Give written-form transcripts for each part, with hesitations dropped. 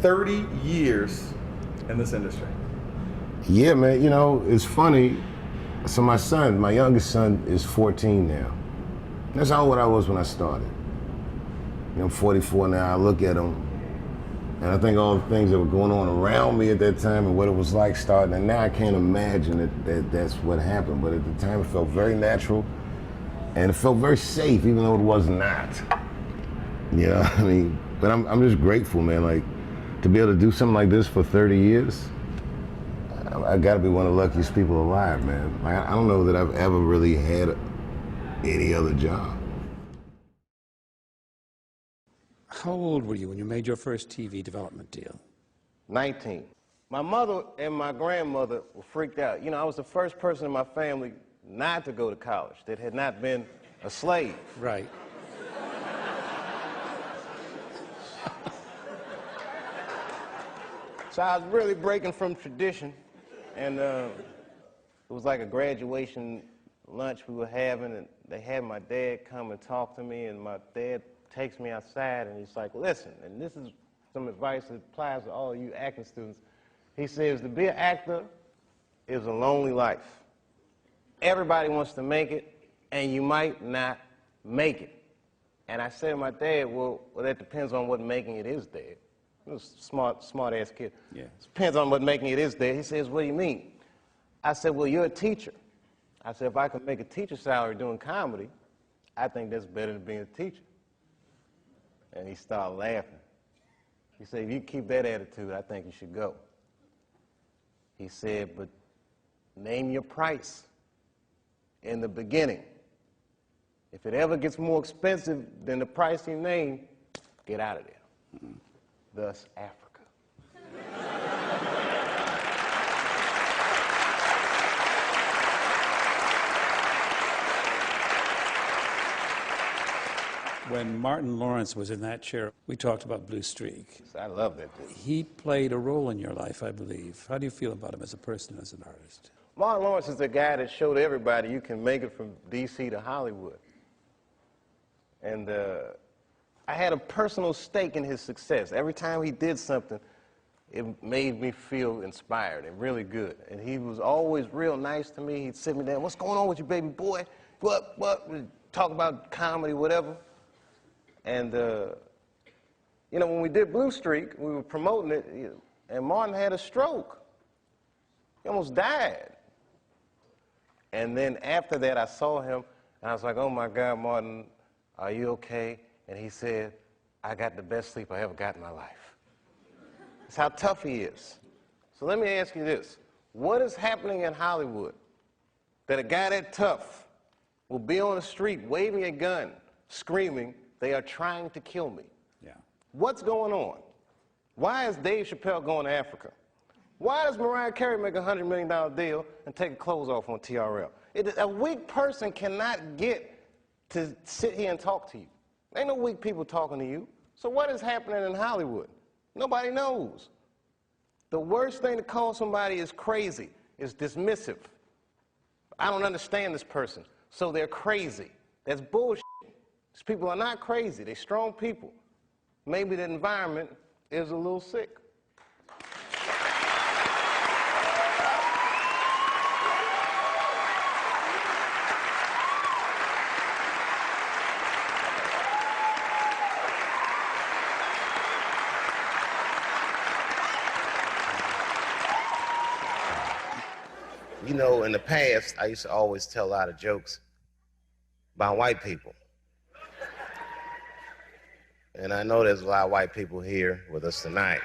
30 years in this industry. Yeah, man, you know, it's funny. So my youngest son is 14 now. That's how old I was when I started. You know, I'm 44 now. I look at him, and I think all the things that were going on around me at that time and what it was like starting, and now I can't imagine that that's what happened. But at the time, it felt very natural, and it felt very safe, even though it was not. You know, I mean, but I'm just grateful, man. Like, to be able to do something like this for 30 years, I gotta be one of the luckiest people alive, man. Like, I don't know that I've ever really had any other job. How old were you when you made your first TV development deal? 19. My mother and my grandmother were freaked out. You know, I was the first person in my family not to go to college that had not been a slave. Right. So I was really breaking from tradition, and it was like a graduation lunch we were having, and they had my dad come and talk to me, and my dad takes me outside, and he's like, listen, and this is some advice that applies to all you acting students. He says, to be an actor is a lonely life. Everybody wants to make it, and you might not make it. And I said to my dad, well, that depends on what making it is, Dad. He was a smart-ass kid. Yeah. It depends on what making it is, Dad. He says, what do you mean? I said, well, you're a teacher. I said, if I could make a teacher salary doing comedy, I think that's better than being a teacher. And he started laughing. He said, if you keep that attitude, I think you should go. He said, but name your price in the beginning. If it ever gets more expensive than the price you name, get out of there. Mm-hmm. Thus, Africa. When Martin Lawrence was in that chair, we talked about Blue Streak. I love that dude. He played a role in your life, I believe. How do you feel about him as a person, as an artist? Martin Lawrence is the guy that showed everybody you can make it from D.C. to Hollywood. And I had a personal stake in his success. Every time he did something, it made me feel inspired and really good. And he was always real nice to me. He'd sit me down, what's going on with you, baby boy? What? We'd talk about comedy, whatever. And, you know, when we did Blue Streak, we were promoting it, and Martin had a stroke. He almost died. And then after that, I saw him, and I was like, oh, my God, Martin, are you okay? And he said, I got the best sleep I ever got in my life. That's how tough he is. So let me ask you this. What is happening in Hollywood that a guy that tough will be on the street waving a gun, screaming, they are trying to kill me? Yeah. What's going on? Why is Dave Chappelle going to Africa? Why does Mariah Carey make a $100 million deal and take her clothes off on TRL? A weak person cannot get to sit here and talk to you. Ain't no weak people talking to you. So what is happening in Hollywood? Nobody knows. The worst thing to call somebody is crazy, is dismissive. I don't understand this person, so they're crazy. That's bullshit. These people are not crazy. They're strong people. Maybe the environment is a little sick. You know, in the past, I used to always tell a lot of jokes about white people. And I know there's a lot of white people here with us tonight.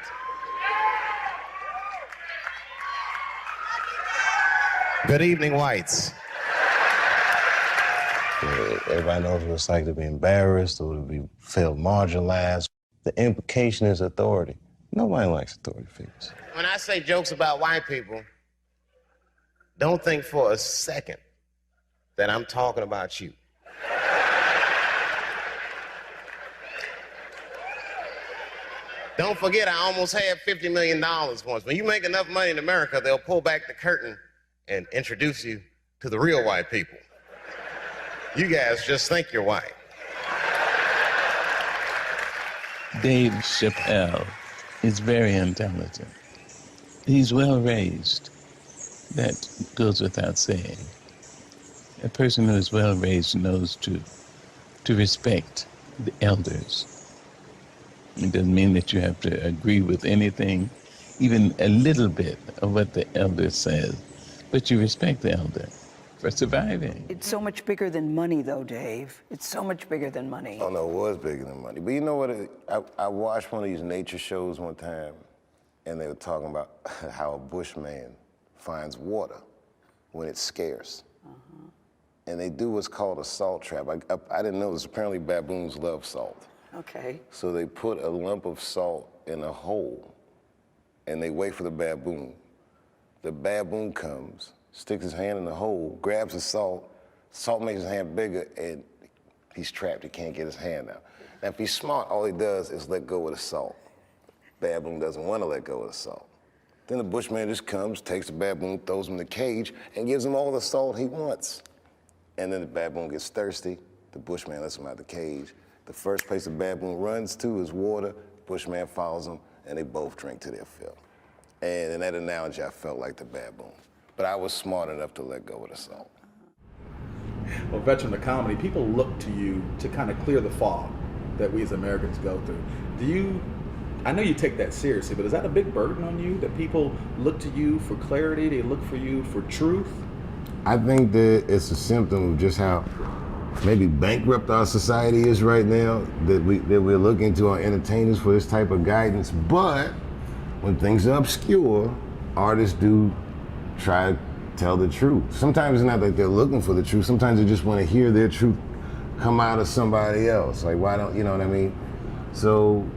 Good evening, whites. Everybody knows what it's like to be embarrassed or to feel marginalized. The implication is authority. Nobody likes authority figures. When I say jokes about white people, don't think for a second that I'm talking about you. Don't forget, I almost had $50 million once. When you make enough money in America, they'll pull back the curtain and introduce you to the real white people. You guys just think you're white. Dave Chappelle. is very intelligent. He's well raised. That goes without saying. A person who is well raised knows to respect the elders. It doesn't mean that you have to agree with anything, even a little bit of what the elder says, but you respect the elder for surviving. It's so much bigger than money, though, Dave. It's so much bigger than money. Oh, no, it was bigger than money. But you know what? I watched one of these nature shows one time, and they were talking about how a bushman finds water when it's scarce. And they do what's called a salt trap. I didn't know this. Apparently, baboons love salt. Okay. So they put a lump of salt in a hole, and they wait for the baboon. The baboon comes, sticks his hand in the hole, grabs the salt makes his hand bigger, and he's trapped. He can't get his hand out. Now, if he's smart, all he does is let go of the salt. Baboon doesn't want to let go of the salt. Then the bushman just comes, takes the baboon, throws him in the cage, and gives him all the salt he wants. And then the baboon gets thirsty. The bushman lets him out the cage. The first place the baboon runs to is water. The bushman follows him, and they both drink to their fill. And in that analogy, I felt like the baboon. But I was smart enough to let go of the salt. Well, veteran of comedy, people look to you to kind of clear the fog that we as Americans go through. I know you take that seriously, but is that a big burden on you, that people look to you for clarity, they look for you for truth? I think that it's a symptom of just how maybe bankrupt our society is right now, that we're looking to our entertainers for this type of guidance. But when things are obscure, artists do try to tell the truth. Sometimes it's not that they're looking for the truth. Sometimes they just want to hear their truth come out of somebody else. Like, why don't, you know what I mean? So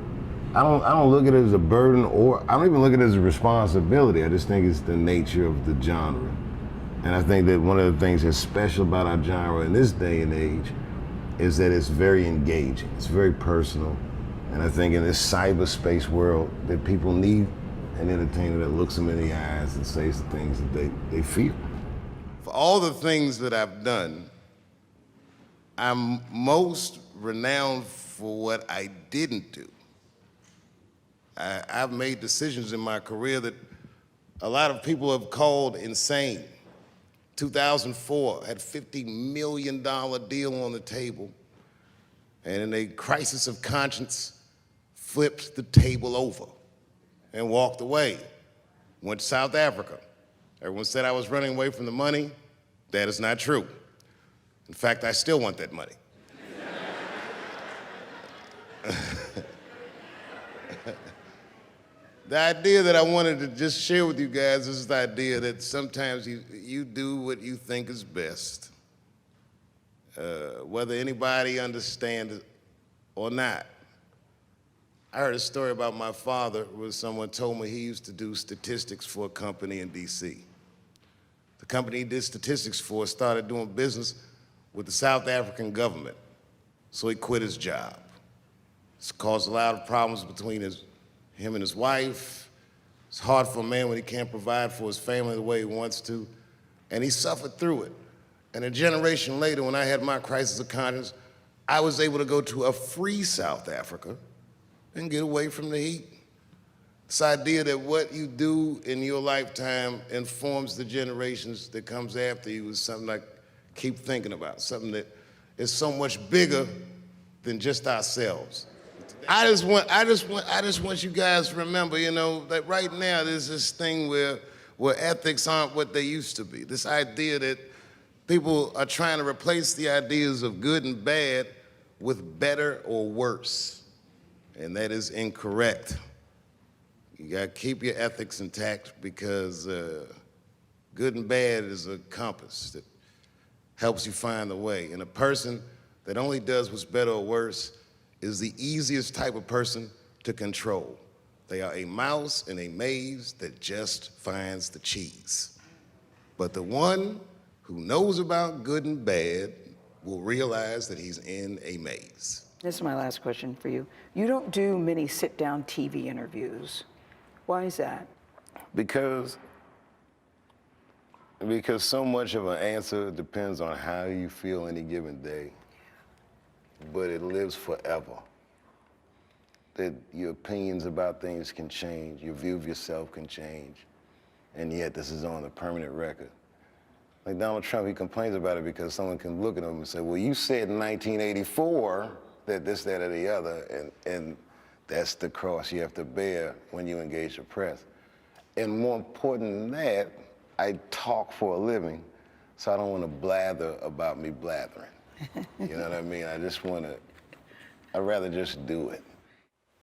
I don't look at it as a burden, or I don't even look at it as a responsibility. I just think it's the nature of the genre. And I think that one of the things that's special about our genre in this day and age is that it's very engaging. It's very personal. And I think in this cyberspace world that people need an entertainer that looks them in the eyes and says the things that they feel. For all the things that I've done, I'm most renowned for what I didn't do. I've made decisions in my career that a lot of people have called insane. 2004, had a $50 million deal on the table, and in a crisis of conscience, flipped the table over and walked away. Went to South Africa. Everyone said I was running away from the money. That is not true. In fact, I still want that money. The idea that I wanted to just share with you guys is the idea that sometimes you do what you think is best, whether anybody understands it or not. I heard a story about my father where someone told me he used to do statistics for a company in D.C. The company he did statistics for started doing business with the South African government, so he quit his job. It's caused a lot of problems between him and his wife. It's hard for a man when he can't provide for his family the way he wants to, and he suffered through it. And a generation later, when I had my crisis of conscience, I was able to go to a free South Africa and get away from the heat. This idea that what you do in your lifetime informs the generations that comes after you is something I keep thinking about, something that is so much bigger than just ourselves. I just want you guys to remember, you know, that right now there's this thing where ethics aren't what they used to be. This idea that people are trying to replace the ideas of good and bad with better or worse. And that is incorrect. You gotta keep your ethics intact, because good and bad is a compass that helps you find the way. And a person that only does what's better or worse is the easiest type of person to control. They are a mouse in a maze that just finds the cheese. But the one who knows about good and bad will realize that he's in a maze. This is my last question for you. You don't do many sit-down TV interviews. Why is that? Because so much of an answer depends on how you feel any given day, but it lives forever. that your opinions about things can change, your view of yourself can change, and yet this is on a permanent record. Like Donald Trump, he complains about it because someone can look at him and say, well, you said in 1984 that this, that, or the other, and that's the cross you have to bear when you engage the press. And more important than that, I talk for a living, so I don't want to blather about me blathering. You know what I mean? I just want to, I'd rather just do it.